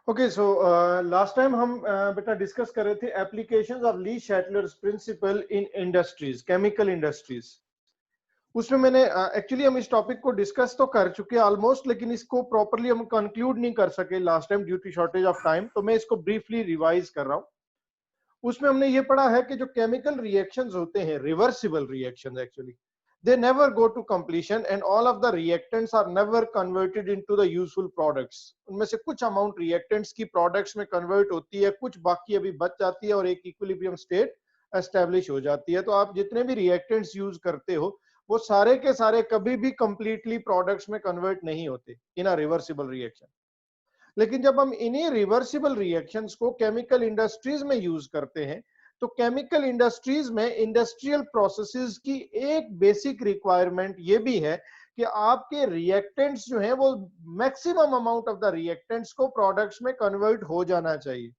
Okay, so last time हम बेटा discuss कर रहे थे applications of Le Chatelier's principle in industries, chemical industries. उसमें मैंने एक्चुअली हम इस टॉपिक को डिस्कस तो कर चुके हैं ऑलमोस्ट, लेकिन इसको प्रॉपरली हम कंक्लूड नहीं कर सके last time due to shortage of time, तो मैं इसको ब्रीफली रिवाइज कर रहा हूँ। उसमें हमने ये पढ़ा है कि जो केमिकल रिएक्शंस होते हैं, reversible reactions actually, they never go to completion and all of the reactants are never converted into the useful products। उनमें से कुछ अमाउंट रिएक्टेंट्स की प्रोडक्ट्स में कन्वर्ट होती है, कुछ बाकी अभी बच जाती है और एक इक्विलिब्रियम स्टेट एस्टेब्लिश हो जाती है। तो आप जितने भी रिएक्टेंट्स यूज करते हो वो सारे के सारे कभी भी कंप्लीटली प्रोडक्ट्स में कन्वर्ट नहीं होते इन अ रिवर्सिबल रिएक्शन। लेकिन जब हम इन्हीं रिवर्सिबल रिएक्शंस को केमिकल इंडस्ट्रीज में यूज करते हैं, तो केमिकल इंडस्ट्रीज में इंडस्ट्रियल प्रोसेसेस की एक बेसिक रिक्वायरमेंट ये भी है कि आपके रिएक्टेंट्स जो हैं वो maximum amount of the reactants को प्रोडक्ट्स में कन्वर्ट हो जाना चाहिए।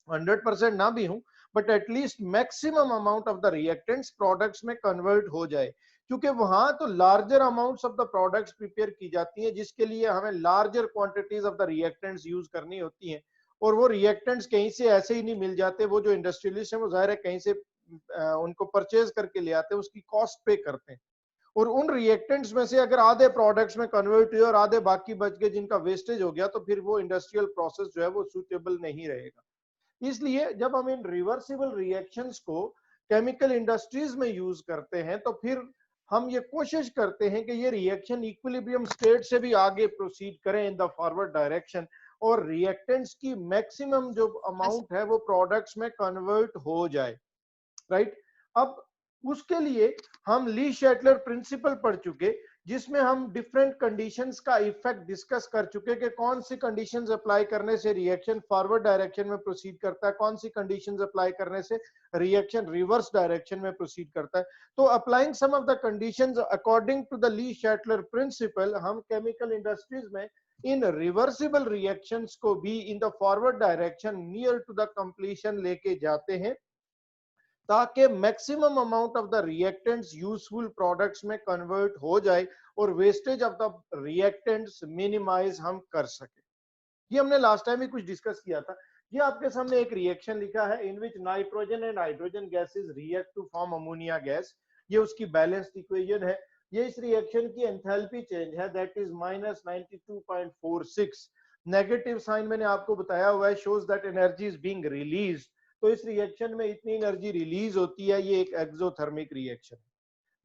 100% ना भी हूं, but at least maximum amount of the reactants products में कन्वर्ट हो जाए, क्योंकि वहां तो larger amounts of the products prepare की जाती हैं, जिसके लिए हमें larger quantities of the reactants use करनी होती हैं। और वो रिएक्टेंट्स कहीं से ऐसे ही नहीं मिल जाते, वो जो इंडस्ट्रियलिस्ट है वो जाहिर है कहीं से उनको परचेज करके ले आते हैं, उसकी कॉस्ट पे करते हैं। और उन रिएक्टेंट्स में से अगर आधे प्रोडक्ट्स में कन्वर्ट हुए और आधे बाकी बच गए जिनका वेस्टेज हो गया, तो फिर वो इंडस्ट्रियल प्रोसेस जो है वो सूटेबल नहीं रहेगा। इसलिए जब हम इन रिवर्सिबल रिएक्शंस को केमिकल इंडस्ट्रीज में यूज करते हैं, तो फिर हम ये कोशिश करते हैं कि ये रिएक्शन इक्विलिब्रियम स्टेट से भी आगे प्रोसीड करें इन द फॉरवर्ड डायरेक्शन, और रिएक्टेंट्स की मैक्सिमम जो अमाउंट है वो प्रोडक्ट्स में कन्वर्ट हो जाए, राइट। अब उसके लिए हम ली शैटलर प्रिंसिपल पढ़ चुके, जिसमें हम डिफरेंट कंडीशंस का इफेक्ट डिस्कस कर चुके कि कौन सी कंडीशंस अप्लाई करने से रिएक्शन फॉरवर्ड डायरेक्शन में प्रोसीड करता है, कौन सी कंडीशंस अप्लाई करने से रिएक्शन रिवर्स डायरेक्शन में प्रोसीड करता है। तो applying some of the conditions according to the Le Chatelier principle, हम केमिकल इंडस्ट्रीज में इन रिवर्सिबल रिएक्शंस को भी in the forward direction near to the completion लेके जाते हैं, ताकि maximum amount of the reactants useful products में कन्वर्ट हो जाए और wastage of the reactants minimize हम कर सके। ये हमने लास्ट टाइम भी कुछ डिस्कस किया था। ये आपके सामने एक रिएक्शन लिखा है in which nitrogen and hydrogen gases react to form ammonia gas. ये उसकी बैलेंस्ड इक्वेशन है। ये इस रिएक्शन की एंथैल्पी चेंज है, दैट इज -92.46। नेगेटिव साइन मैंने आपको बताया हुआ है, shows that energy is being released. तो इस रिएक्शन में इतनी एनर्जी रिलीज होती है, ये एक एक्सोथर्मिक रिएक्शन है।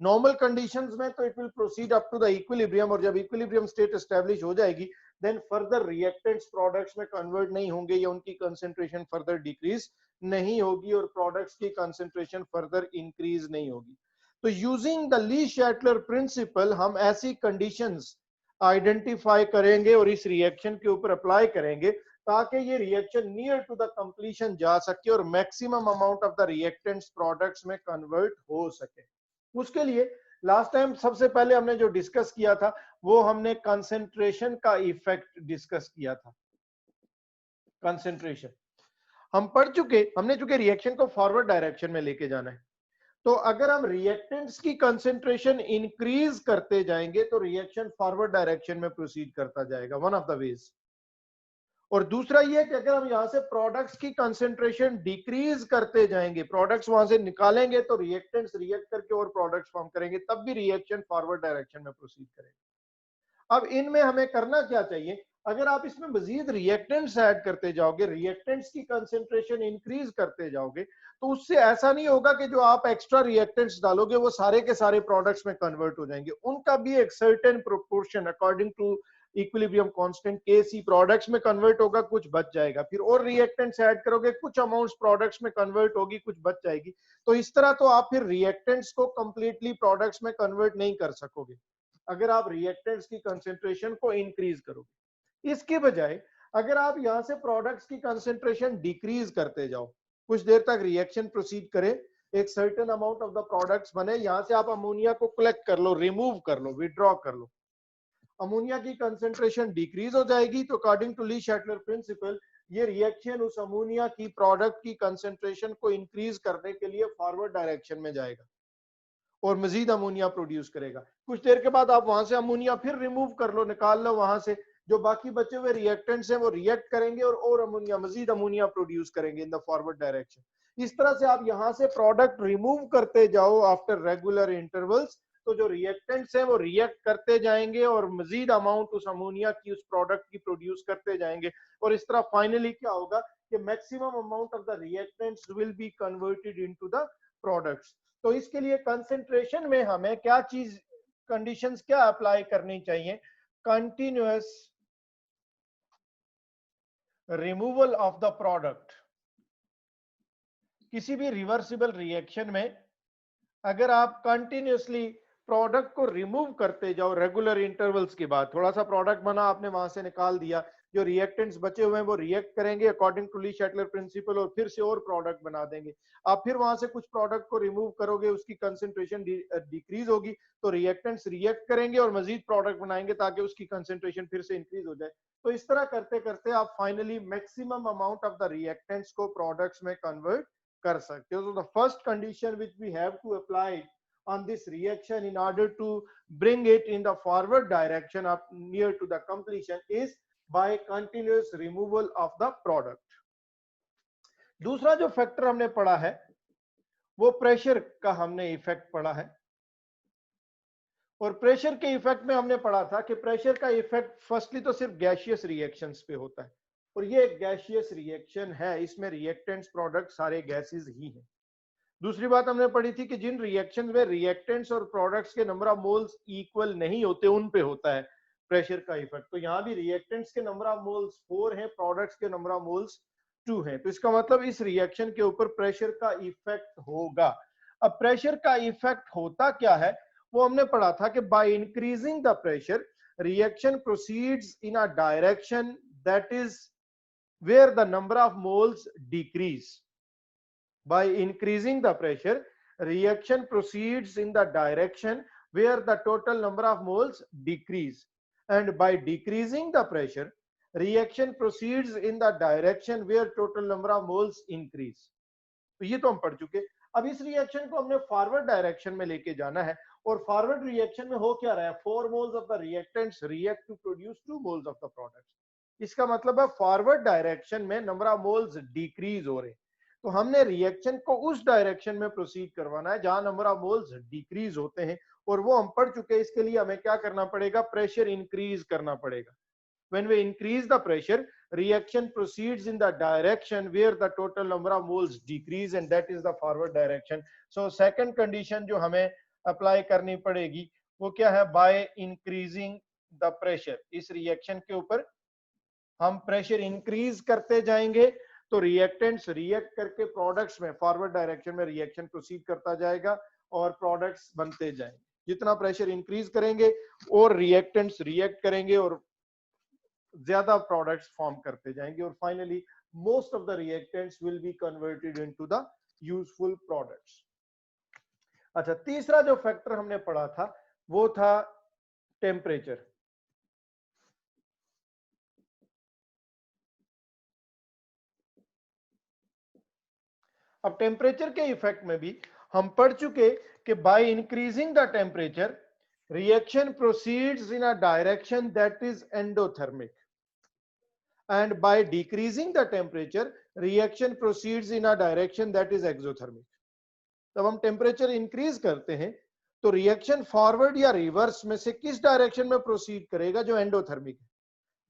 नॉर्मल कंडीशंस में तो it will proceed up to the equilibrium, और जब इक्विलिब्रियम स्टेट एस्टैब्लिश हो जाएगी, देन फर्दर रिएक्टेंट्स प्रोडक्ट्स में कन्वर्ट नहीं होंगे या उनकी कंसंट्रेशन फर्दर डिक्रीज नहीं होगी और प्रोडक्ट्स की कंसंट्रेशन फर्दर इंक्रीज नहीं होगी। तो using the Le Chatelier principle हम ऐसी कंडीशंस आइडेंटिफाई करेंगे और इस रिएक्शन के ऊपर अप्लाई करेंगे, ताकि ये reaction near to the completion जा सके और maximum amount of the reactants products में कन्वर्ट हो सके। उसके लिए लास्ट टाइम सबसे पहले हमने जो डिस्कस किया था, वो हमने कंसेंट्रेशन का इफेक्ट डिस्कस किया था। कंसेंट्रेशन हम पढ़ चुके, हमने चुके रिएक्शन को फॉरवर्ड डायरेक्शन में लेके जाना है। तो अगर हम रिएक्टेंट्स की कंसेंट्रेशन इंक्रीज करते जाएंगे तो रिएक्शन फॉरवर्ड डायरेक्शन में प्रोसीड करता जाएगा, वन ऑफ द वेज। और दूसरा ये कि अगर हम यहां से प्रोडक्ट्स की कंसेंट्रेशन डिक्रीज करते जाएंगे, प्रोडक्ट्स वहां से निकालेंगे, तो रिएक्टेंट्स रिएक्ट करके और प्रोडक्ट्स फॉर्म करेंगे, तब भी रिएक्शन फॉरवर्ड डायरेक्शन में प्रोसीड करेगा। अब इनमें हमें करना क्या चाहिए? अगर आप इसमें मजीद रिएक्टेंट्स ऐड करते जाओगे, रिएक्टेंट्स की कंसेंट्रेशन इंक्रीज करते जाओगे, तो उससे ऐसा नहीं होगा कि जो आप एक्स्ट्रा रिएक्टेंट्स डालोगे वो सारे के सारे प्रोडक्ट्स में कन्वर्ट हो जाएंगे। उनका भी एक certain proportion according to equilibrium constant KC products में कन्वर्ट होगा, कुछ बच जाएगा। फिर और रिएक्टेंट्स ऐड करोगे, कुछ अमाउंट्स प्रोडक्ट्स में कन्वर्ट होगी, कुछ बच जाएगी। तो इस तरह तो आप फिर रिएक्टेंट्स को कंप्लीटली प्रोडक्ट्स में कन्वर्ट नहीं कर सकोगे अगर आप रिएक्टेंट्स की कंसेंट्रेशन को इंक्रीज करोगे। इसके बजाय अगर आप यहां से प्रोडक्ट्स की कंसेंट्रेशन डिक्रीज करते जाओ, कुछ देर तक रिएक्शन प्रोसीड करे, एक certain amount of the products बने, यहां से आप अमोनिया को कलेक्ट कर लो, रिमूव कर लो, विड्रॉ कर लो, अमोनिया की कंसेंट्रेशन डिक्रीज हो जाएगी। तो according to Lee Chatelier principal ये रिएक्शन उस अमोनिया की प्रोडक्ट की कंसेंट्रेशन को इंक्रीज करने के लिए फॉरवर्ड डायरेक्शन में जाएगा और मजीद अमोनिया प्रोड्यूस करेगा। कुछ देर के बाद आप वहां से अमोनिया फिर रिमूव कर लो, निकाल लो वहां से, जो बाकी बचे हुए रिएक्टेंट्स हैं वो रिएक्ट करेंगे और अमोनिया, मजीद अमोनिया प्रोड्यूस करेंगे इन द फॉरवर्ड डायरेक्शन। इस तरह से आप यहां से प्रोडक्ट रिमूव करते जाओ आफ्टर रेगुलर इंटरवल्स, तो जो रिएक्टेंट्स हैं वो रिएक्ट करते जाएंगे और मजीद अमाउंट उस अमोनिया की, उस प्रोडक्ट की प्रोड्यूस करते जाएंगे, और इस तरह फाइनली क्या होगा कि maximum amount of the reactants will be converted into the products. तो इसके लिए कंसेंट्रेशन में हमें क्या चीज, कंडीशंस क्या अप्लाई करनी चाहिए? Continuous removal of the product. किसी भी रिवर्सिबल रिएक्शन में अगर आप कंटिन्यूअसली प्रोडक्ट को रिमूव करते जाओ रेगुलर इंटरवल्स के बाद, थोड़ा सा प्रोडक्ट बना आपने वहां से निकाल दिया, जो रिएक्टेंट्स बचे हुए हैं वो रिएक्ट करेंगे according to Lee Chatelier principal और फिर से और प्रोडक्ट बना देंगे। आप फिर वहां से कुछ प्रोडक्ट को रिमूव करोगे, उसकी कंसेंट्रेशन डिक्रीज होगी, तो रिएक्टेंट्स रिएक्ट करेंगे और मजीद प्रोडक्ट बनाएंगे ताकि उसकी कंसेंट्रेशन फिर से इंक्रीज हो जाए। तो इस तरह करते करते आप finally maximum amount of the reactants को प्रोडक्ट्स में कन्वर्ट कर सकते हो। So the first condition which we have to apply on this reaction in order to bring it in the forward direction up near to the completion is by continuous removal of the product. दूसरा जो factor हमने पढ़ा है वो pressure का हमने effect पढ़ा है, और प्रेशर के इफेक्ट में हमने पढ़ा था कि प्रेशर का इफेक्ट फर्स्टली तो सिर्फ गैसियस रिएक्शंस पे होता है, और ये एक गैसियस रिएक्शन है, इसमें रिएक्टेंट्स प्रोडक्ट सारे गैसेस ही हैं। दूसरी बात हमने पढ़ी थी कि जिन रिएक्शन में रिएक्टेंट्स और प्रोडक्ट्स के नंबर ऑफ मोल्स इक्वल नहीं होते उन पे होता है प्रेशर का इफेक्ट। तो यहाँ भी रिएक्टेंट्स के नंबर ऑफ मोल्स 4 हैं, प्रोडक्ट्स के नंबर ऑफ मोल्स 2 हैं, तो इसका मतलब इस रिएक्शन के ऊपर प्रेशर का इफेक्ट होगा। अब प्रेशर का इफेक्ट होता क्या है वो हमने पढ़ा था कि by increasing the pressure reaction proceeds in a direction that is where the number of moles decrease. By increasing the pressure, reaction proceeds in the direction where the total number of moles decrease, and by decreasing the pressure, reaction proceeds in the direction where total number of moles increase. तो ये तो हम पढ़ चुके। अब इस reaction को हमने फॉरवर्ड डायरेक्शन में लेके जाना है, और फॉरवर्ड रिएक्शन में हो क्या रहा है, 4 moles of the reactants react to produce 2 moles of the products. इसका मतलब है फॉरवर्ड डायरेक्शन में नंबर ऑफ मोल्स डिक्रीज हो रहे हैं, तो हमने रिएक्शन को उस डायरेक्शन में प्रोसीड करवाना है जहां नंबर ऑफ मोल्स डिक्रीज होते हैं, और वो हम पढ़ चुके हैं। इसके लिए हमें क्या करना पड़ेगा, प्रेशर इंक्रीज करना पड़ेगा। When we increase the pressure, reaction proceeds in the direction where the total number of moles decrease, and that is the forward direction. So second condition जो हमें apply करनी पड़ेगी वो क्या है, by increasing the pressure। इस reaction के ऊपर हम प्रेशर इंक्रीज करते जाएंगे तो रिएक्टेंट्स रिएक्ट करके प्रोडक्ट्स में फॉरवर्ड डायरेक्शन में रिएक्शन प्रोसीड करता जाएगा और प्रोडक्ट्स बनते जाएंगे। जितना प्रेशर इंक्रीज करेंगे और रिएक्टेंट्स रिएक्ट करेंगे और ज्यादा प्रोडक्ट्स फॉर्म करते जाएंगे, और finally most of the reactants will be converted into the useful products. अच्छा, तीसरा जो फैक्टर हमने पढ़ा था वो था टेम्परेचर। अब टेम्परेचर के इफेक्ट में भी हम पढ़ चुके कि by increasing the temperature reaction proceeds in a direction that is endothermic, and by decreasing the temperature reaction proceeds in a direction that is exothermic। जब हम टेम्परेचर इंक्रीज करते हैं तो रिएक्शन फॉरवर्ड या रिवर्स में से किस डायरेक्शन में प्रोसीड करेगा, जो एंडोथर्मिक है।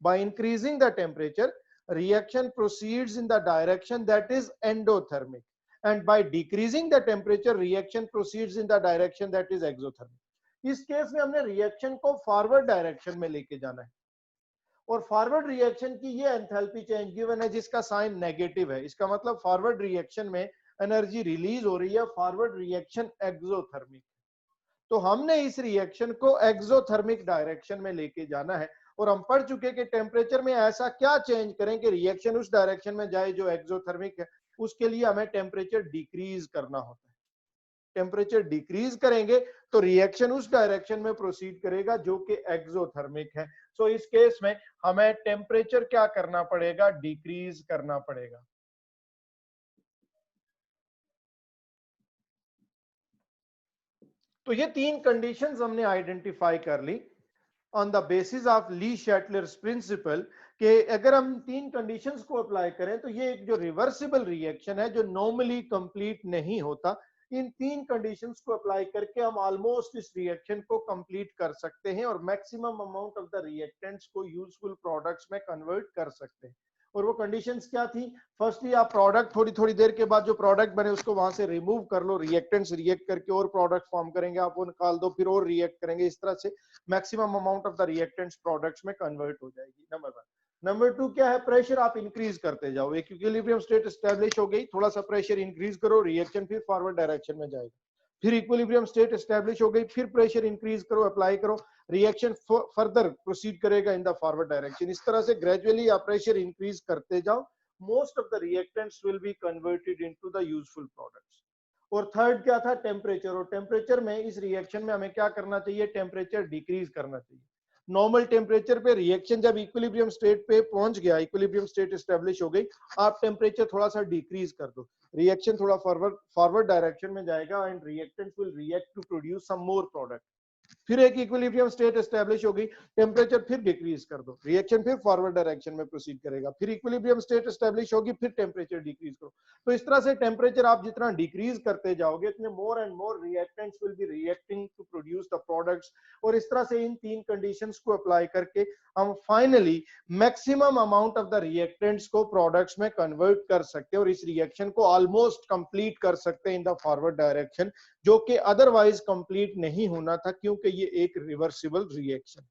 by increasing the temperature reaction proceeds in the direction that is endothermic, and by decreasing the temperature reaction proceeds in the direction that is exothermic। इस case में हमने रिएक्शन को फॉरवर्ड डायरेक्शन में लेके जाना है, और फॉरवर्ड रिएक्शन की ये एंथैल्पी चेंज गिवन है जिसका साइन नेगेटिव है। इसका मतलब फॉरवर्ड रिएक्शन में एनर्जी रिलीज हो रही है, फॉरवर्ड रिएक्शन एक्सोथर्मिक। तो हमने इस रिएक्शन को एक्सोथर्मिक डायरेक्शन में लेके जाना है, और हम पढ़ चुके कि टेम्परेचर में ऐसा क्या चेंज करें कि रिएक्शन उस डायरेक्शन में जाए जो एक्सोथर्मिक है। उसके लिए हमें टेम्परेचर डिक्रीज करना होता है। टेम्परेचर डिक्रीज करेंगे तो रिएक्शन उस डायरेक्शन में प्रोसीड करेगा जो कि एक्सोथर्मिक है। सो इस केस में हमें टेम्परेचर क्या करना पड़ेगा, डिक्रीज करना पड़ेगा। तो ये तीन कंडीशंस हमने आइडेंटिफाई कर ली on the basis of Le Chatelier's principle कि अगर हम तीन कंडीशंस को अप्लाई करें तो ये एक जो रिवर्सिबल रिएक्शन है जो नॉर्मली कंप्लीट नहीं होता, इन तीन कंडीशंस को अप्लाई करके हम ऑलमोस्ट इस रिएक्शन को कंप्लीट कर सकते हैं और maximum amount of the reactants को यूजफुल प्रोडक्ट्स में कन्वर्ट कर सकते हैं। और वो कंडीशंस क्या थी? फर्स्टली आप प्रोडक्ट थोड़ी थोड़ी देर के बाद जो प्रोडक्ट बने उसको वहां से रिमूव कर लो, रिएक्टेंट्स रिएक्ट करके और प्रोडक्ट फॉर्म करेंगे, आप वो निकाल दो, फिर और रिएक्ट करेंगे, इस तरह से maximum amount of the reactants products में कन्वर्ट हो जाएगी। Number one. नंबर टू क्या है? प्रेशर आप इंक्रीज करते जाओ, एक इक्विलिब्रियम स्टेट एस्टेब्लिश हो गई, थोड़ा सा प्रेशर इंक्रीज करो, रिएक्शन फिर फॉरवर्ड डायरेक्शन में जाएगा। फिर इक्विलिब्रियम स्टेट एस्टेब्लिश हो गई, फिर प्रेशर इंक्रीज करो, अप्लाई करो, रिएक्शन फर्दर प्रोसीड करेगा इन द फॉरवर्ड डायरेक्शन। इस तरह से ग्रेजुअली आप प्रेशर इंक्रीज करते जाओ, most of the reactants will be converted into the useful products। और थर्ड क्या था? टेम्परेचर। और टेम्परेचर में इस रिएक्शन में हमें क्या करना चाहिए? टेम्परेचर डिक्रीज करना चाहिए। नॉर्मल टेम्परेचर पे रिएक्शन जब इक्विलिब्रियम स्टेट पे पहुंच गया, इक्विलिब्रियम स्टेट एस्टेब्लिश हो गई, आप टेम्परेचर थोड़ा सा डिक्रीज कर दो, रिएक्शन थोड़ा फॉरवर्ड डायरेक्शन में जाएगा and reactants will react to produce some more product. फिर एक इक्विलिब्रियम स्टेट एस्टेब्लिश हो गई, टेम्परेचर फिर डिक्रीज कर दो, रिएक्शन फिर फॉरवर्ड डायरेक्शन में प्रोसीड करेगा, फिर इक्विलिब्रियम स्टेट एस्टेब्लिश होगी, फिर टेम्परेचर डिक्रीज करो। तो इस तरह से टेम्परेचर आप जितना डिक्रीज करते जाओगे इतने more and more reactants will be reacting to produce the products. और इस तरह से इन तीन कंडीशंस को अप्लाई करके हम finally maximum amount of the reactants को प्रोडक्ट्स में कन्वर्ट कर सकते हैं और इस रिएक्शन को ऑलमोस्ट कंप्लीट कर सकते हैं इन द फॉरवर्ड डायरेक्शन, जो कि अदरवाइज कंप्लीट नहीं होना था क्योंकि ये एक रिवर्सिबल रिएक्शन।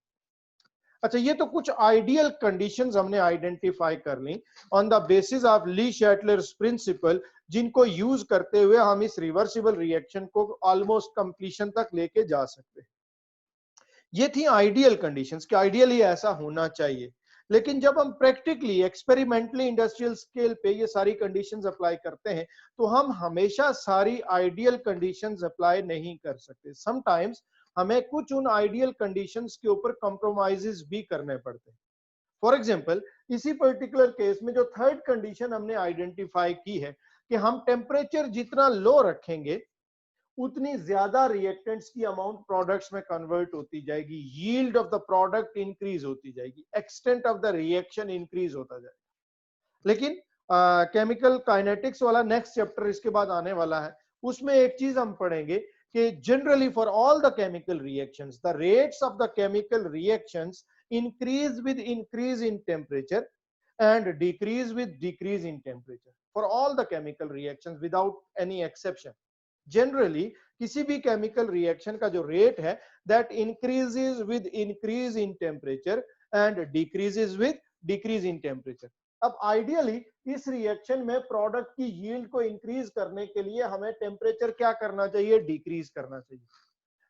अच्छा, ये तो कुछ आइडियल कंडीशंस हमने आइडेंटिफाई कर ली on the basis of Le Chatelier's principle, जिनको यूज करते हुए हम इस रिवर्सिबल रिएक्शन को ऑलमोस्ट कंप्लीशन तक लेके जा सकते हैं। ये थी आइडियल कंडीशंस कि आइडियली ऐसा होना चाहिए। लेकिन जब हम प्रैक्टिकली एक्सपेरिमेंटली इंडस्ट्रियल स्केल पे ये सारी कंडीशंस अप्लाई करते हैं तो हम हमेशा सारी आइडियल कंडीशंस अप्लाई नहीं कर सकते। समटाइम्स हमें कुछ उन आइडियल कंडीशंस के ऊपर कॉम्प्रोमाइजेस भी करने पड़ते हैं। फॉर एग्जांपल, इसी पर्टिकुलर केस में जो थर्ड कंडीशन हमने आइडेंटिफाई की है कि हम टेम्परेचर जितना लो रखेंगे उतनी ज्यादा रिएक्टेंट्स की अमाउंट प्रोडक्ट्स में कन्वर्ट होती जाएगी, yield of the product increase होती जाएगी, extent of the reaction increase होता जाएगा। लेकिन केमिकल काइनेटिक्स वाला नेक्स्ट चैप्टर इसके बाद आने वाला है, उसमें एक चीज हम पढ़ेंगे कि generally for all the chemical reactions the rates of the chemical reactions increase with increase in temperature and decrease with decrease in temperature for all the chemical reactions without any exception। Generally किसी भी chemical reaction का जो rate है that increases with increase in temperature and decreases with decrease in temperature. अब ideally इस reaction में product की yield को इंक्रीज करने के लिए हमें टेम्परेचर क्या करना चाहिए? डिक्रीज करना चाहिए।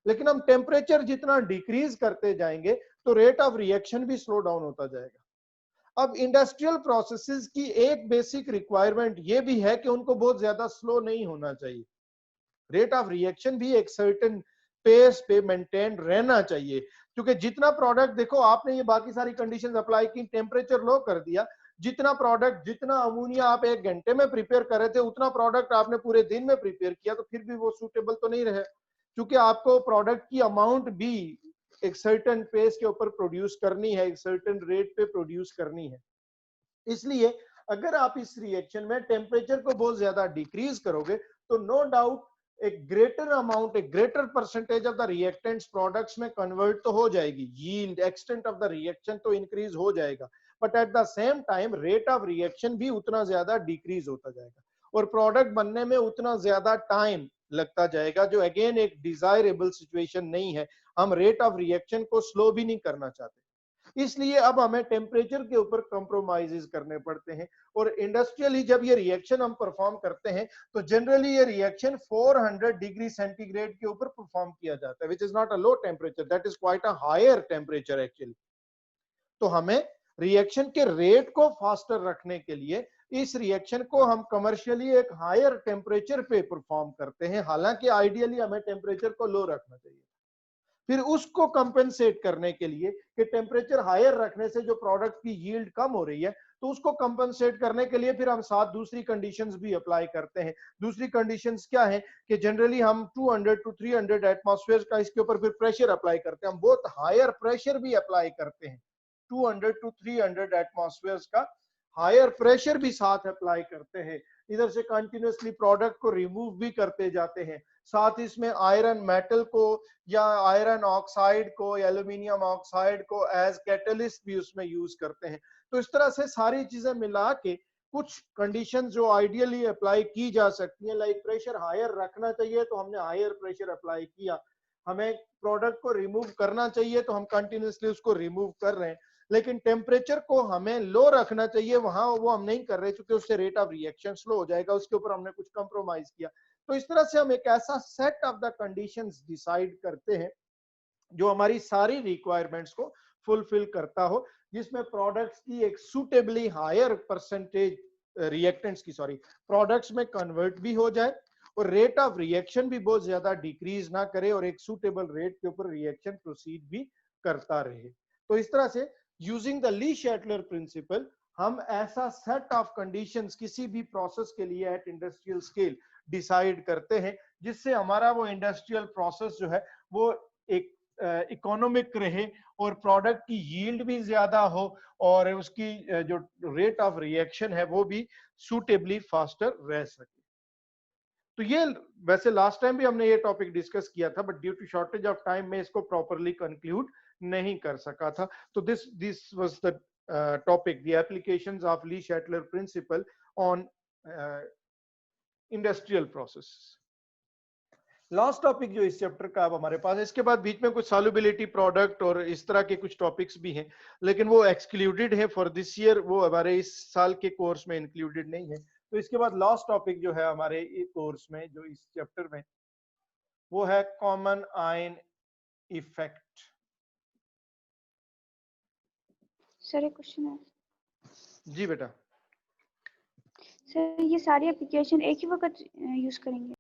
लेकिन हम टेम्परेचर जितना डिक्रीज करते जाएंगे तो रेट ऑफ रिएक्शन भी स्लो डाउन होता जाएगा। अब इंडस्ट्रियल प्रोसेसेस की एक बेसिक रिक्वायरमेंट ये भी है कि उनको बहुत ज्यादा स्लो नहीं होना चाहिए, रेट ऑफ रिएक्शन भी एक सर्टेन पेस पे मेंटेन रहना चाहिए। क्योंकि जितना प्रोडक्ट, देखो आपने ये बाकी सारी कंडीशंस अप्लाई की, टेम्परेचर लो कर दिया, जितना प्रोडक्ट, जितना अमोनिया आप एक घंटे में प्रिपेयर कर रहे थे उतना प्रोडक्ट आपने पूरे दिन में प्रिपेयर किया तो फिर भी वो सूटेबल तो नहीं रहे, क्योंकि आपको प्रोडक्ट की अमाउंट भी एक सर्टेन पेस के ऊपर प्रोड्यूस करनी है, एक सर्टेन रेट पे प्रोड्यूस करनी है। इसलिए अगर आप इस रिएक्शन में टेम्परेचर को बहुत ज्यादा डिक्रीज करोगे तो नो डाउट एक ग्रेटर अमाउंट, एक greater percentage of the reactants products में कन्वर्ट तो हो जाएगी, yield, extent of the reaction तो इंक्रीज हो जाएगा, but at the same time rate of reaction भी उतना ज्यादा डिक्रीज होता जाएगा और प्रोडक्ट बनने में उतना ज्यादा टाइम लगता जाएगा, जो अगेन एक डिजायरेबल सिचुएशन नहीं है। हम रेट ऑफ रिएक्शन को स्लो भी नहीं करना चाहते, इसलिए अब हमें टेम्परेचर के ऊपर कॉम्प्रोमाइजेस करने पड़ते हैं। और इंडस्ट्रियली जब ये रिएक्शन हम परफॉर्म करते हैं तो जनरली ये रिएक्शन 400 डिग्री सेंटीग्रेड के ऊपर परफॉर्म किया जाता है, which is not a low temperature, that is quite a higher temperature actually. तो हमें रिएक्शन के रेट को फास्टर रखने के लिए इस रिएक्शन को हम कमर्शियली एक हायर टेम्परेचर पे परफॉर्म करते हैं, हालांकि आइडियली हमें टेम्परेचर को लो रखना चाहिए। फिर उसको कंपेंसेट करने के लिए कि टेम्परेचर हायर रखने से जो प्रोडक्ट की यील्ड कम हो रही है तो उसको कंपनसेट करने के लिए फिर हम साथ दूसरी कंडीशंस भी अप्लाई करते हैं। दूसरी कंडीशंस क्या है कि जनरली हम 200 to 300 एटमॉस्फेयर का इसके ऊपर फिर प्रेशर अप्लाई करते हैं, हम बहुत हायर प्रेशर भी अप्लाई करते हैं, 200 to 300 एटमॉस्फेयर का हायर प्रेशर भी साथ अप्लाई करते हैं। इधर से कंटिन्यूसली प्रोडक्ट को रिमूव भी करते जाते हैं, साथ ही इसमें आयरन मेटल को या आयरन ऑक्साइड को या एल्यूमिनियम ऑक्साइड को एज कैटलिस्ट भी उसमें यूज करते हैं। तो इस तरह से सारी चीजें मिला के कुछ कंडीशन जो आइडियली अप्लाई की जा सकती हैं, लाइक प्रेशर हायर रखना चाहिए तो हमने हायर प्रेशर अप्लाई किया, हमें प्रोडक्ट को रिमूव करना चाहिए तो हम कंटिन्यूसली उसको रिमूव कर रहे हैं, लेकिन टेम्परेचर को हमें लो रखना चाहिए, वहां वो हम नहीं कर रहे क्योंकि उससे रेट ऑफ रिएक्शन स्लो हो जाएगा, उसके ऊपर हमने कुछ कंप्रोमाइज किया। तो इस तरह से हम एक ऐसा set of the conditions decide करते हैं जो हमारी सारी रिक्वायरमेंट्स को फुलफिल करता हो, जिसमें प्रोडक्ट्स की एक सुटेबली हायर परसेंटेज रिएक्टेंट्स की प्रोडक्ट्स में कन्वर्ट भी हो जाए और रेट ऑफ रिएक्शन भी बहुत ज्यादा डिक्रीज ना करे और एक सुटेबल रेट के ऊपर रिएक्शन प्रोसीड भी करता रहे। तो इस तरह से using the Le Chatelier principle हम ऐसा सेट ऑफ कंडीशंस किसी भी प्रोसेस के लिए एट इंडस्ट्रियल स्केल डिसाइड करते हैं जिससे हमारा वो इंडस्ट्रियल प्रोसेस जो है वो एक इकोनॉमिक रहे और प्रोडक्ट की यील्ड भी ज्यादा हो और उसकी जो रेट ऑफ रिएक्शन है वो भी सूटेबली फास्टर रह सके। तो ये वैसे लास्ट टाइम भी हमने ये टॉपिक डिस्कस किया था, but due to shortage of time में इसको प्रॉपरली कंक्लूड नहीं कर सका था। तो this was the topic, the applications of Le Chatelier principle on industrial process. Last topic जो इस चैप्टर का अब हमारे पास है, इसके बाद बीच में कुछ सॉल्युबिलिटी प्रोडक्ट और इस तरह के कुछ टॉपिक्स भी हैं, लेकिन वो एक्सक्लूडेड है फॉर दिस ईयर, वो हमारे इस साल के कोर्स में इंक्लूडेड नहीं है। तो इसके बाद लास्ट टॉपिक जो है हमारे कोर्स में जो इस चैप्टर में वो है कॉमन आयन इफेक्ट। सर एक क्वेश्चन है। जी बेटा। सर ये सारी एप्लीकेशन एक ही वक्त यूज करेंगे?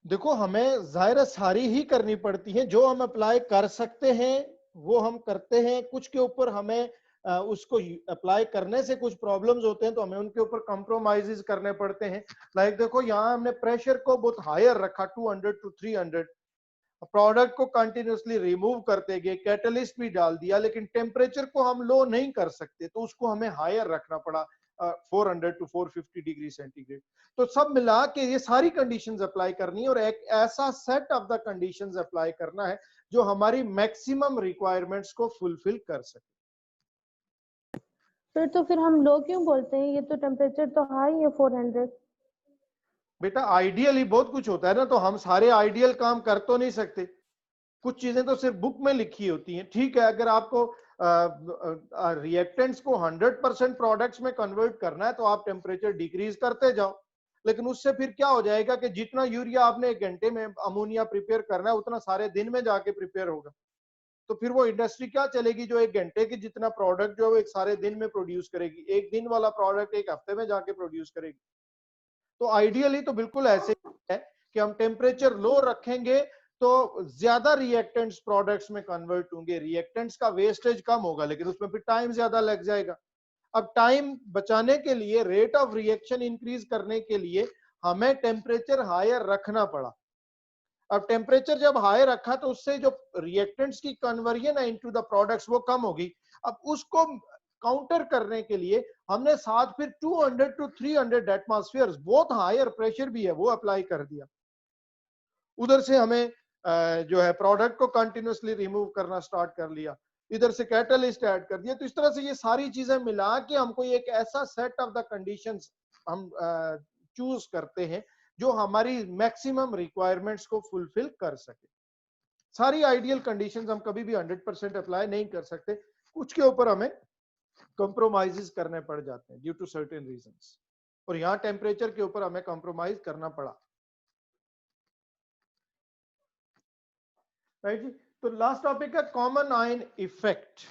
देखो हमें जाहिर सारी ही करनी पड़ती है, जो हम अप्लाई कर सकते हैं वो हम करते हैं, कुछ के ऊपर हमें उसको अप्लाई करने से कुछ प्रॉब्लम्स होते हैं तो हमें उनके ऊपर कॉम्प्रोमाइजेस करने पड़ते हैं। लाइक देखो यहाँ हमने प्रेशर को बहुत हायर रखा 200 to 300, प्रोडक्ट को कंटिन्यूसली रिमूव करते गए, कैटलिस्ट भी डाल दिया, लेकिन टेम्परेचर को हम लो नहीं कर सकते तो उसको हमें हायर रखना पड़ा 400 to 450 डिग्री सेंटीग्रेड। तो सब मिला के ये सारी कंडीशंस अप्लाई करनी है और एक ऐसा set of the conditions apply करना है जो हमारी मैक्सिमम रिक्वायरमेंट्स को फुलफिल कर सके। तो फिर हम लो क्यों बोलते हैं? ये तो टेम्परेचर तो हाई है 400। बेटा आइडियली बहुत कुछ होता है ना, तो हम सारे आइडियल काम कर तो नहीं सकते, कुछ चीजें तो सिर्फ बुक में लिखी होती हैं। ठीक है, अगर आपको रिएक्टेंट्स को 100% प्रोडक्ट्स में कन्वर्ट करना है तो आप टेम्परेचर डिक्रीज करते जाओ, लेकिन उससे फिर क्या हो जाएगा कि जितना यूरिया आपने 1 घंटे में अमोनिया प्रिपेयर करना है उतना सारे दिन में जाके प्रिपेयर होगा, तो फिर वो इंडस्ट्री क्या चलेगी जो 1 घंटे की जितना प्रोडक्ट जो है एक सारे दिन में प्रोड्यूस करेगी, एक दिन वाला प्रोडक्ट 1 हफ्ते में जाके प्रोड्यूस करेगी। तो आइडियली तो बिल्कुल ऐसे है कि हम टेम्परेचर लो रखेंगे तो ज्यादा रिएक्टेंट्स प्रोडक्ट्स में कन्वर्ट होंगे, रिएक्टेंट्स का वेस्टेज कम होगा, लेकिन उसमें फिर टाइम ज्यादा लग जाएगा। अब टाइम बचाने के लिए, रेट ऑफ रिएक्शन इंक्रीज करने के लिए हमें टेम्परेचर हायर रखना पड़ा। अब टेम्परेचर जब हायर रखा तो उससे जो रिएक्टेंट्स की कन्वर्जन है इनटू द प्रोडक्ट्स वो कम होगी। अब उसको काउंटर करने के लिए हमने साथ फिर 200 to 300 एटमॉस्फेयर, बहुत हायर प्रेशर भी है, वो अप्लाई कर दिया। उधर से हमें जो है प्रोडक्ट को कंटिन्यूसली रिमूव करना स्टार्ट कर लिया, इधर से कैटलिस्ट ऐड कर दिया। तो इस तरह से ये सारी चीजें मिला के हमको एक ऐसा सेट ऑफ द कंडीशंस हम चूज करते हैं जो हमारी मैक्सिमम रिक्वायरमेंट्स को फुलफिल कर सके। सारी आइडियल कंडीशंस हम कभी भी 100% अप्लाई नहीं कर सकते, कुछ के ऊपर हमें कॉम्प्रोमाइजेस करने पड़ जाते हैं ड्यू टू सर्टेन रीजंस, और यहाँ टेम्परेचर के ऊपर हमें कॉम्प्रोमाइज करना पड़ा। राइट जी। तो लास्ट टॉपिक है कॉमन आयन इफेक्ट।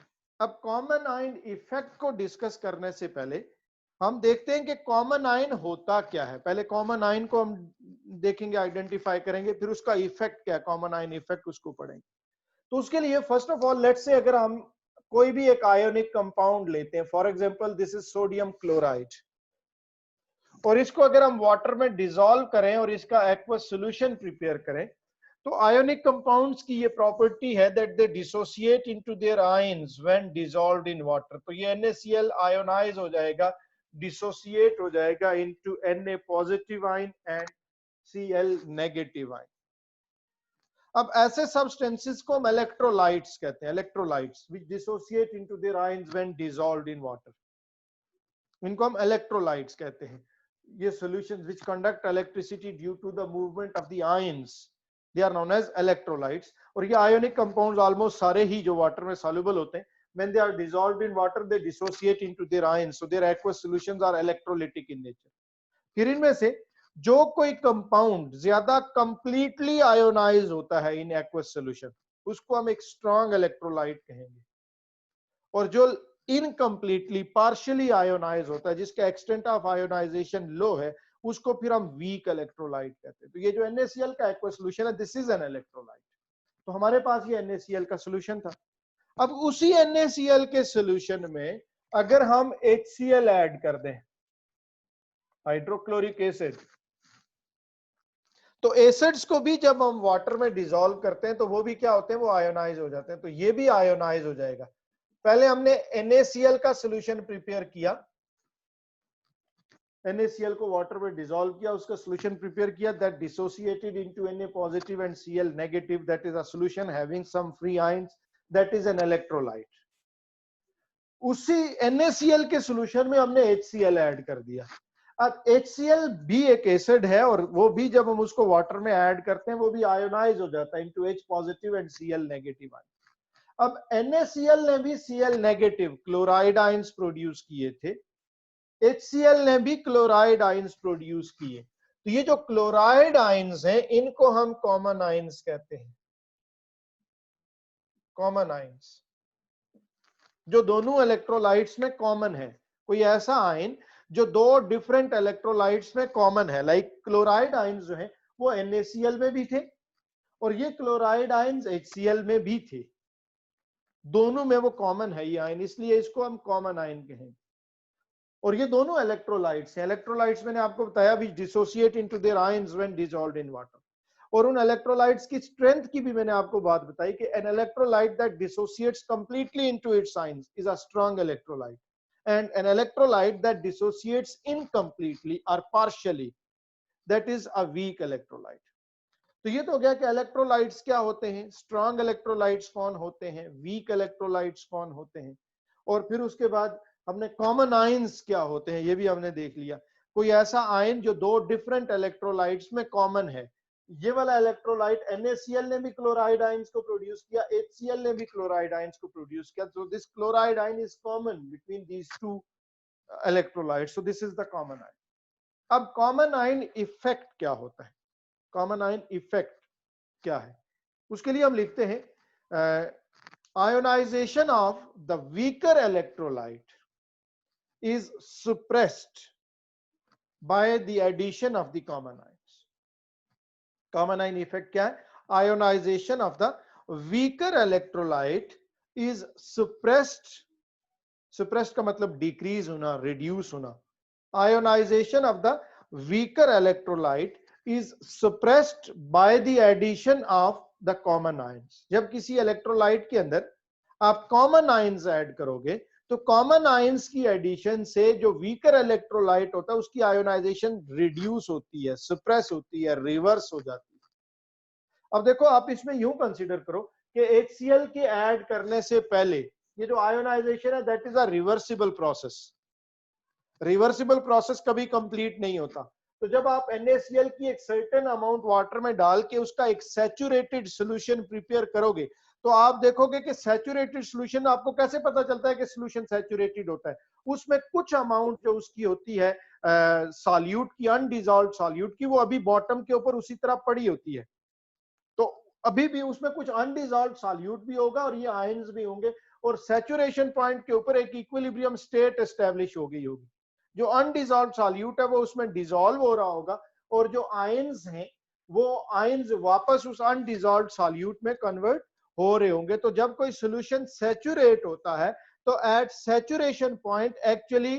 अब कॉमन आयन इफेक्ट को डिस्कस करने से पहले हम देखते हैं कि कॉमन आयन होता क्या है। पहले कॉमन आयन को हम देखेंगे, आइडेंटिफाई करेंगे, फिर उसका इफेक्ट क्या है, कॉमन आयन इफेक्ट उसको पढ़ेंगे। तो उसके लिए first of all let's say अगर हम कोई भी एक आयोनिक कंपाउंड लेते हैं, for example this is sodium chloride, और इसको अगर हम वाटर में डिसॉल्व करें और इसका एक्वस सॉल्यूशन प्रिपेयर करें, तो आयोनिक कंपाउंड्स की ये प्रॉपर्टी है that they dissociate into their ions when dissolved in water. तो ये NaCl आयोनाइज हो जाएगा, डिसोसिएट हो जाएगा into Na positive ion and Cl negative ion. अब ऐसे सब्सटेंसेस को हम इलेक्ट्रोलाइट्स कहते हैं, electrolytes which dissociate into their ions when dissolved in water, इनको हम इलेक्ट्रोलाइट्स कहते हैं। ये solutions which conduct electricity due to the movement of the ions, they are known as electrolytes. और ये आयोनिक कंपाउंड्स ऑलमोस्ट सारे ही जो वाटर में सॉल्युबल होते हैं, when they are dissolved in water they dissociate into their ions, so their aqueous solutions are electrolytic in nature। फिर इनमें से जो कोई कंपाउंड ज्यादा कंप्लीटली आयोनाइज होता है इन एक्वस सॉल्यूशन, उसको हम एक स्ट्रॉन्ग इलेक्ट्रोलाइट कहेंगे, और जो इनकम्प्लीटली पार्शियली आयोनाइज होता है, जिसका एक्सटेंट ऑफ आयोनाइजेशन लो है, उसको फिर हम वीक इलेक्ट्रोलाइट कहते हैं। तो ये जो NaCl का एक्वस सॉल्यूशन है, दिस इज एन इलेक्ट्रोलाइट। तो हमारे पास ये NaCl का सॉल्यूशन था। अब उसी NaCl के सॉल्यूशन में अगर हम HCl ऐड कर दें, हाइड्रोक्लोरिक एसिड, तो एसिड्स को भी जब हम वाटर में डिसॉल्व करते हैं तो वो भी क्या होते हैं, वो आयोनाइज हो जाते हैं। तो ये भी आयोनाइज हो जाएगा। पहले हमने NaCl का सॉल्यूशन प्रिपेयर किया, NaCl को वाटर में डिसॉल्व किया, उसका सॉल्यूशन प्रिपेयर किया, that dissociated into Na positive and Cl negative, that is a solution having some free ions, that is an electrolyte. उसी NaCl के सॉल्यूशन में हमने HCl ऐड कर दिया। अब HCl भी एक एसिड है, और वो भी जब हम उसको वाटर में ऐड करते हैं वो भी आयोनाइज हो जाता है into H positive and Cl negative ion. अब NaCl ने भी Cl negative chloride ions produce किए थे, HCl ने भी क्लोराइड आयंस प्रोड्यूस किए। तो ये जो क्लोराइड आयंस हैं, इनको हम कॉमन आयंस कहते हैं, कॉमन आयंस, जो दोनों इलेक्ट्रोलाइट्स में कॉमन है। कोई ऐसा आयन जो दो डिफरेंट इलेक्ट्रोलाइट्स में कॉमन है, लाइक क्लोराइड आयंस जो है वो NaCl में भी थे, और ये क्लोराइड आयंस HCl में भी थे, दोनों में वो कॉमन है ये आयन, इसलिए इसको हम कॉमन आयन कहेंगे। और ये दोनों इलेक्ट्रोलाइट्स हैं। इलेक्ट्रोलाइट्स मैंने आपको बताया which dissociate into their ions when dissolved in water. और उन इलेक्ट्रोलाइट्स की स्ट्रेंथ की भी मैंने आपको बात बताई कि an electrolyte that dissociates completely into its ions is a strong electrolyte, and an electrolyte that dissociates incompletely or partially, that is a weak electrolyte। तो ये तो हो गया कि इलेक्ट्रोलाइट्स क्या होते हैं, स्ट्रॉन्ग इलेक्ट्रोलाइट्स कौन होते हैं, वीक इलेक्ट्रोलाइट्स कौन होते हैं, और फिर उसके बाद हमने कॉमन आयंस क्या होते हैं ये भी हमने देख लिया। कोई ऐसा आयन जो दो डिफरेंट इलेक्ट्रोलाइट्स में कॉमन है, ये वाला इलेक्ट्रोलाइट NaCl ने भी क्लोराइड आयंस को प्रोड्यूस किया, HCl ने भी क्लोराइड आयंस को प्रोड्यूस किया, so this chloride ion is common between these two electrolytes, so this is the common ion। अब कॉमन आयन इफेक्ट क्या होता है, कॉमन आयन इफेक्ट क्या है, उसके लिए हम लिखते हैं ionization of the weaker electrolyte is suppressed by the addition of the common ions। Common ion effect क्या है, ionization of the weaker electrolyte is suppressed, suppressed का मतलब डिक्रीज होना, रिड्यूस होना। Ionization of the weaker electrolyte is suppressed by the addition of the common ions। जब किसी electrolyte के अंदर आप कॉमन आयंस ऐड करोगे तो कॉमन आयंस की एडिशन से जो वीकर इलेक्ट्रोलाइट होता है उसकी आयोनाइजेशन रिड्यूस होती है, सप्रेस होती है, रिवर्स हो जाती है। अब देखो आप इसमें यूं कंसीडर करो कि HCl के ऐड करने से पहले ये जो आयोनाइजेशन है that is a reversible process. Reversible process कभी कंप्लीट नहीं होता। तो जब आप NaCl की एक सर्टेन अमाउंट वाटर में डाल के उसका एक सैचुरेटेड सॉल्यूशन प्रिपेयर करोगे तो आप देखोगे कि सैचुरेटेड सॉल्यूशन, आपको कैसे पता चलता है कि सॉल्यूशन सैचुरेटेड होता है, उसमें कुछ अमाउंट जो उसकी होती है सॉल्यूट की, अनडिसॉल्व्ड सॉल्यूट की, वो अभी बॉटम के ऊपर उसी तरह पड़ी होती है। तो अभी भी उसमें कुछ अनडिसॉल्व्ड सॉल्यूट भी होगा और ये आयंस भी होंगे, और सैचुरेशन पॉइंट के ऊपर एक इक्विलिब्रियम स्टेट एस्टेब्लिश हो गई होगी। जो अनडिसॉल्व्ड सॉल्यूट है वो उसमें डिसॉल्व हो रहा होगा, और जो आयंस हैं वो आयंस वापस उस अनडिसॉल्व्ड सॉल्यूट में कन्वर्ट हो रहे होंगे। तो जब कोई सॉल्यूशन सैचुरेट होता है तो at saturation point actually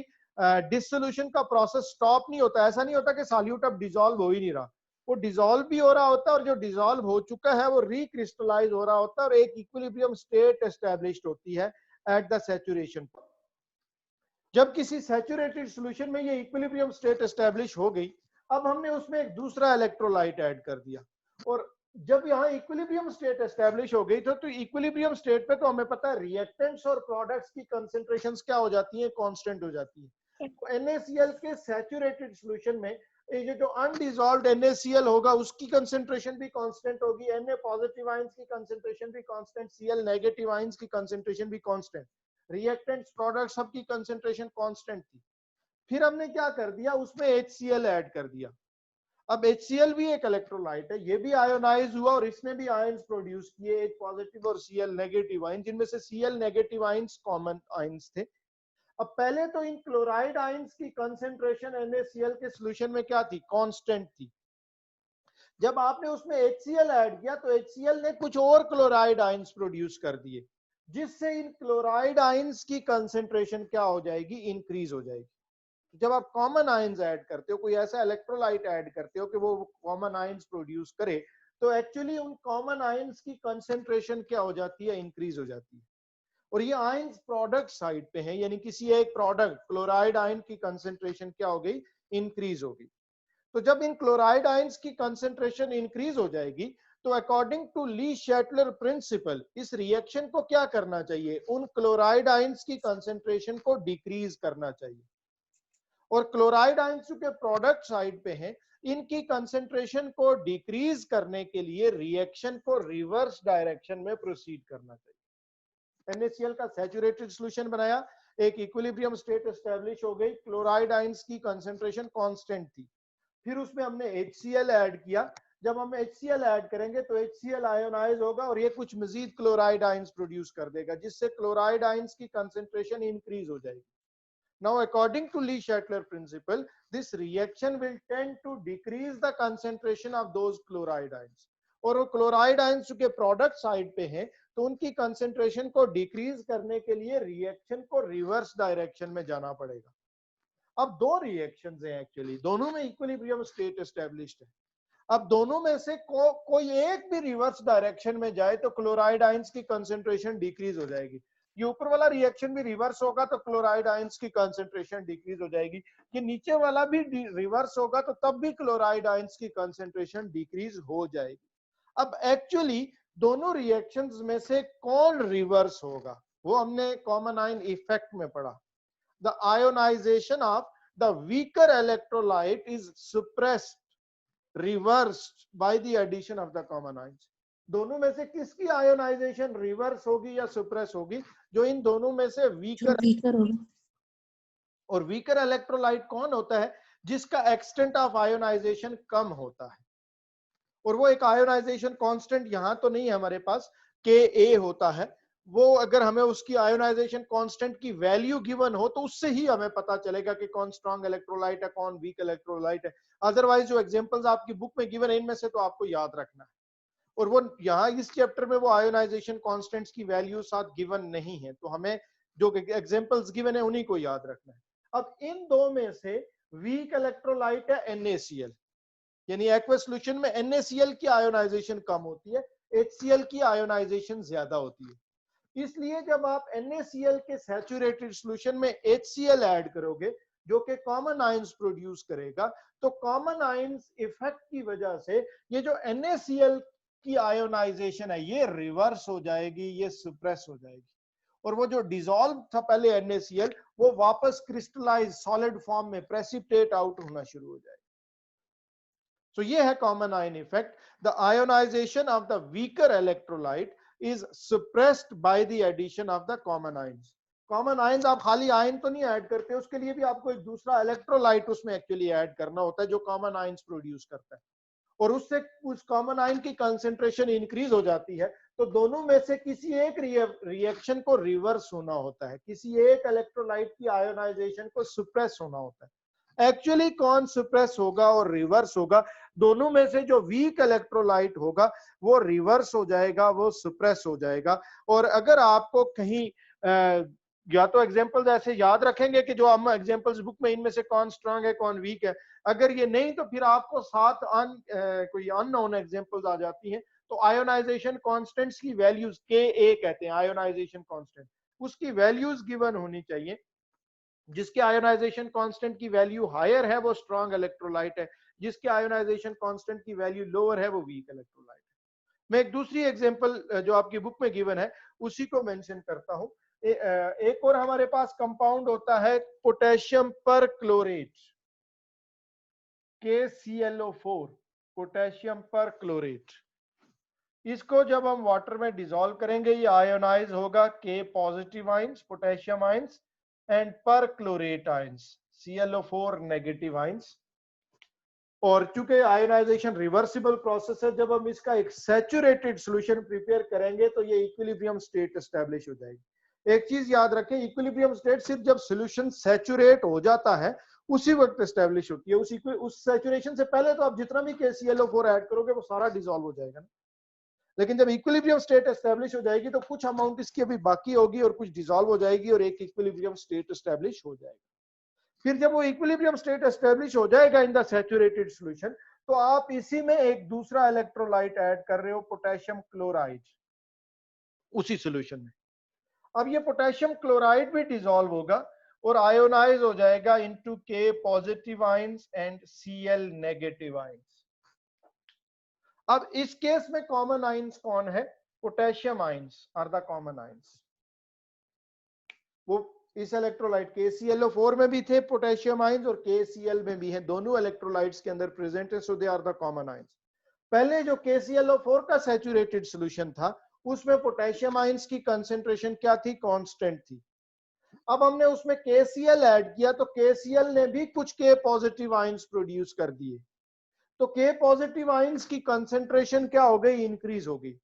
dissolution का प्रोसेस स्टॉप नहीं होता। ऐसा नहीं होता कि सॉल्यूट अब डिसॉल्व हो ही नहीं रहा, वो डिसॉल्व भी हो रहा होता है और जो डिसॉल्व हो चुका है वो रिक्रिस्टलाइज हो रहा होता है और एक इक्विलिब्रियम स्टेट एस्टैब्लिश्ड होती है एट द सैचुरेशन। जब किसी सैचुरेटेड सॉल्यूशन में ये इक्विलिब्रियम स्टेट एस्टैब्लिश हो गई, अब हमने उसमें एक दूसरा इलेक्ट्रोलाइट ऐड कर दिया और जब यहाँ इक्विलिब्रियम स्टेट एस्टैब्लिश हो गई तो इक्विलिब्रियम स्टेट पे तो हमें पता है रिएक्टेंट्स और प्रोडक्ट्स की कंसंट्रेशंस क्या हो जाती हैं, कांस्टेंट हो जाती है। तो NaCl के सैचुरेटेड सॉल्यूशन में ये जो अनडिसॉल्व्ड NaCl होगा उसकी कंसंट्रेशन भी कांस्टेंट होगी, Na पॉजिटिव आयंस की कंसंट्रेशन भी कांस्टेंट, Cl नेगेटिव आयंस की कंसंट्रेशन भी कांस्टेंट, रिएक्टेंट्स प्रोडक्ट्स सबकी कंसंट्रेशन कांस्टेंट थी। फिर हमने क्या कर दिया, उसमें HCl ऐड कर दिया। अब HCl भी एक इलेक्ट्रोलाइट है, ये भी आयोनाइज हुआ और इसने भी आयंस प्रोड्यूस किए, H पॉजिटिव और Cl नेगेटिव आयंस, जिनमें से Cl negative ions common ions थे। अब पहले तो इन क्लोराइड आयंस की कंसंट्रेशन NaCl के सॉल्यूशन में क्या थी, कांस्टेंट थी। जब आपने उसमें HCl ऐड किया तो HCl ने कुछ और क्लोराइड आयंस प्रोड्यूस कर दिए, जिससे इन क्लोराइड आयंस की कंसंट्रेशन क्या हो जाएगी, इंक्रीज हो जाएगी। जब आप कॉमन आयंस ऐड करते हो, कोई ऐसा इलेक्ट्रोलाइट ऐड करते हो कि वो कॉमन आयंस प्रोड्यूस करे, तो एक्चुअली उन कॉमन आयंस की कंसंट्रेशन क्या हो जाती है, इंक्रीज हो जाती है। और ये आयंस प्रोडक्ट साइड पे है, यानी किसी एक प्रोडक्ट क्लोराइड आयन की कंसंट्रेशन क्या हो गई, इंक्रीज हो गई। तो जब इन क्लोराइड आयंस की कंसंट्रेशन इंक्रीज हो जाएगी तो according to Lee Chatelier principal इस रिएक्शन को क्या करना चाहिए, उन क्लोराइड आयंस की कंसंट्रेशन को डिक्रीज करना चाहिए। और क्लोराइड आयंस के प्रोडक्ट साइड पे हैं, इनकी कंसंट्रेशन को डिक्रीज करने के लिए रिएक्शन को रिवर्स डायरेक्शन में प्रोसीड करना चाहिए। NaCl का सैचुरेटेड सॉल्यूशन बनाया, एक इक्विलिब्रियम स्टेट एस्टैब्लिश हो गई, क्लोराइड आयंस की कंसंट्रेशन कांस्टेंट थी। फिर उसमें हमने HCl ऐड किया, जब हम HCl ऐड करेंगे तो HCl आयोनाइज होगा और ये कुछ मजीद क्लोराइड आयंस प्रोड्यूस कर देगा, जिससे क्लोराइड आयंस की कंसंट्रेशन इंक्रीज हो जाएगी। Now according to Lee-Shetler principle, this reaction will tend to decrease the concentration of those chloride ions. और वो क्लोराइड आयंस के प्रोडक्ट साइड पे हैं तो उनकी कंसंट्रेशन को डिक्रीज करने के लिए रिएक्शन को रिवर्स डायरेक्शन में जाना पड़ेगा। अब दो रिएक्शंस हैं एक्चुअली, दोनों में इक्विलिब्रियम स्टेट एस्टैब्लिश्ड है। अब दोनों में से कोई एक भी रिवर्स डायरेक्शन में जाए तो क्लोराइड आयंस की कंसंट्रेशन डिक्रीज हो जाएगी। ये ऊपर वाला रिएक्शन भी रिवर्स होगा तो क्लोराइड आयंस की कंसंट्रेशन डिक्रीज हो जाएगी, कि नीचे वाला भी रिवर्स होगा तो तब भी क्लोराइड आयंस की कंसंट्रेशन डिक्रीज हो जाएगी। अब एक्चुअली दोनों रिएक्शंस में से कौन रिवर्स होगा वो हमने कॉमन आयन इफेक्ट में पढ़ा। The ionization of the weaker electrolyte is suppressed, reversed by the addition of the common ions. दोनों में से किसकी आयोनाइजेशन रिवर्स होगी या सुप्रेस होगी, जो इन दोनों में से वीकर होगा। और वीकर इलेक्ट्रोलाइट कौन होता है, जिसका एक्सटेंट ऑफ आयोनाइजेशन कम होता है। और वो एक आयोनाइजेशन कांस्टेंट यहां तो नहीं है हमारे पास, Ka होता है, वो अगर हमें उसकी आयोनाइजेशन कांस्टेंट की वैल्यू गिवन हो तो उससे ही हमें पता चलेगा कि कौन स्ट्रॉन्ग इलेक्ट्रोलाइट है, कौन वीक इलेक्ट्रोलाइट है। अदरवाइज जो एग्जांपल्स आपकी बुक में गिवन है इनमें से तो आपको याद रखना है, और वो यहाँ इस चैप्टर में वो आयोनाइजेशन कांस्टेंट्स की वैल्यू साथ गिवन नहीं है, तो हमें जो एग्जांपल्स गिवन है उन्हीं को याद रखना है। अब इन दो में से वीक इलेक्ट्रोलाइट है NaCl, यानी एक्वस सॉल्यूशन में NaCl की आयोनाइजेशन कम होती है, HCl की आयोनाइजेशन ज्यादा होती है। इसलिए जब आप NaCl के सैचुरेटेड सॉल्यूशन में HCl ऐड करोगे जो कि कॉमन आयंस प्रोड्यूस करेगा, तो कॉमन आयंस इफेक्ट की वजह से ये जो NaCl की आयोनाइजेशन है ये रिवर्स हो जाएगी, ये सुप्रेस हो जाएगी, और वो जो डिसॉल्व था पहले NaCl वो वापस क्रिस्टलाइज सॉलिड फॉर्म में प्रेसिपिटेट आउट होना शुरू हो जाएगा। So ये है common ion effect. The ionization of the weaker electrolyte is suppressed by the addition of the common ions. Common ions आप खाली आयन तो नहीं ऐड करते, उसके लिए भी आपको एक दूसरा इलेक्ट्रोलाइट उसमें एक्चुअली ऐड करना होता है जो कॉमन आयंस प्रोड्यूस करता है, और उससे उस कॉमन आयन की कंसंट्रेशन इंक्रीज हो जाती है। तो दोनों में से किसी एक रिएक्शन को रिवर्स होना होता है, किसी एक इलेक्ट्रोलाइट की आयोनाइजेशन को सुप्रेस होना होता है। एक्चुअली कौन सप्रेस होगा और रिवर्स होगा? दोनों में से जो वीक इलेक्ट्रोलाइट होगा वो रिवर्स हो जाएगा, वो सप्रेस हो जाएगा। और अगर आपको कहीं या तो एग्जांपल्स ऐसे याद रखेंगे कि जो हम एग्जांपल्स बुक में, इनमें से कौन स्ट्रांग है कौन वीक है। अगर ये नहीं तो फिर आपको साथ कोई अननोन एग्जांपल्स आ जाती हैं। तो आयोनाइजेशन कांस्टेंट्स की वैल्यूज Ka कहते हैं आयोनाइजेशन कांस्टेंट, उसकी वैल्यूज गिवन होनी चाहिए। जिसके आयोनाइजेशन कांस्टेंट की वैल्यू हायर है वो स्ट्रांग इलेक्ट्रोलाइट है, जिसके आयोनाइजेशन कांस्टेंट की वैल्यू लोअर है वो वीक इलेक्ट्रोलाइट है। मैं एक दूसरी एग्जांपल जो आपकी बुक में गिवन है उसी को मेंशन करता हूं। एक और हमारे पास कंपाउंड होता है पोटेशियम पर क्लोरेट, KClO4, पोटेशियम पर क्लोरेट। इसको जब हम वाटर में डिसॉल्व करेंगे ये आयोनाइज होगा K positive ions potassium ions and perchlorate ions ClO4 negative ions. और चूंकि आयोनाइजेशन रिवर्सिबल प्रोसेस है, जब हम इसका एक सैचुरेटेड सॉल्यूशन प्रिपेयर करेंगे तो ये इक्विलिब्रियम स्टेट एस्टेब्लिश हो जाएगी। एक चीज याद रखें, इक्विलिब्रियम स्टेट सिर्फ जब सॉल्यूशन सैचुरेट हो जाता है उसी वक्त एस्टेब्लिश होती है। उस सैचुरेशन से पहले तो आप जितना भी KClO4 ऐड करोगे वो सारा डिसॉल्व हो जाएगा ना। लेकिन जब इक्विलिब्रियम स्टेट एस्टेब्लिश हो जाएगी तो कुछ अमाउंट इसकी अभी बाकी होगी और कुछ डिसॉल्व हो जाएगी और एक इक्विलिब्रियम स्टेट एस्टेब्लिश हो जाएगा। फिर जब वो इक्विलिब्रियम स्टेट एस्टेब्लिश हो जाएगा इन द सैचुरेटेड सॉल्यूशन, तो आप इसी में एक दूसरा इलेक्ट्रोलाइट ऐड कर रहे हो, पोटेशियम क्लोराइड, उसी सॉल्यूशन में। अब ये पोटेशियम क्लोराइड भी डिसॉल्व होगा और आयोनाइज हो जाएगा into K positive ions and Cl negative ions. अब इस केस में कॉमन आयंस कौन है? Potassium ions are the common ions. वो इस इलेक्ट्रोलाइट KClO4 में भी थे पोटेशियम आयंस और KCl में भी हैं, दोनों इलेक्ट्रोलाइट्स के अंदर प्रेजेंट है, so they are the common ions. पहले जो KClO4 का सैचुरेटेड सॉल्यूशन था उसमें पोटेशियम आयंस की कंसेंट्रेशन क्या थी? कांस्टेंट थी। अब हमने उसमें KCl ऐड किया तो KCl ने भी कुछ K पॉजिटिव आयंस प्रोड्यूस कर दिए, तो K पॉजिटिव आयंस की कंसेंट्रेशन क्या हो गई? इंक्रीज हो गई।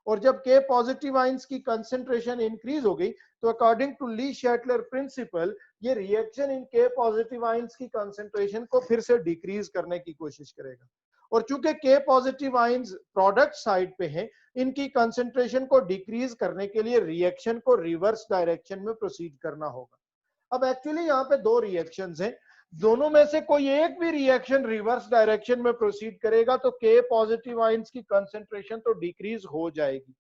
और जब K पॉजिटिव आयंस की कंसेंट्रेशन इंक्रीज हो गई तो according to Lee Chatelier principal ये reaction in K positive ions की कंसेंट्रेशन को फिर से डिक्रीज करने की कोशिश करेगा। और चूंकि K positive ions product side पे हैं, इनकी कंसेंट्रेशन को डिक्रीज करने के लिए रिएक्शन को रिवर्स डायरेक्शन में प्रोसीड करना होगा। अब एक्चुअली यहाँ पे दो रिएक्शंस हैं, दोनों में से कोई एक भी रिएक्शन रिवर्स डायरेक्शन में प्रोसीड करेगा तो K पॉजिटिव आयंस की कंसेंट्रेशन तो डिक्रीज हो जाएगी।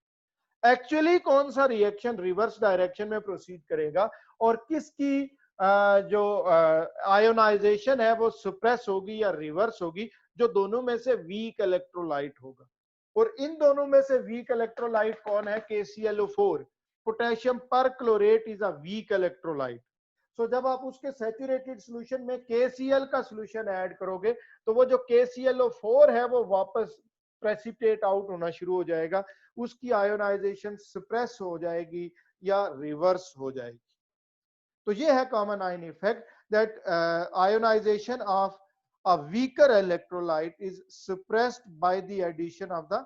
एक्चुअली कौन सा रिएक्शन रिवर्स डायरेक्शन में प्रोसीड करेगा और किसकी जो आयोनाइजेशन है वो सप्रेस होगी या रिवर्स होगी? जो दोनों में से वीक इलेक्ट्रोलाइट होगा। और इन दोनों में से वीक इलेक्ट्रोलाइट कौन है? KClO4, potassium perchlorate is a weak electrolyte. So जब आप उसके सैचुरेटेड सॉल्यूशन में KCl का सॉल्यूशन ऐड करोगे तो वो जो KClO4 है वो वापस प्रेसिपिटेट आउट होना शुरू हो जाएगा, उसकी आयोनाइजेशन सप्रेस हो जाएगी या रिवर्स हो जाएगी। तो ये है common ion effect, that ionization of a weaker electrolyte is suppressed by the addition of the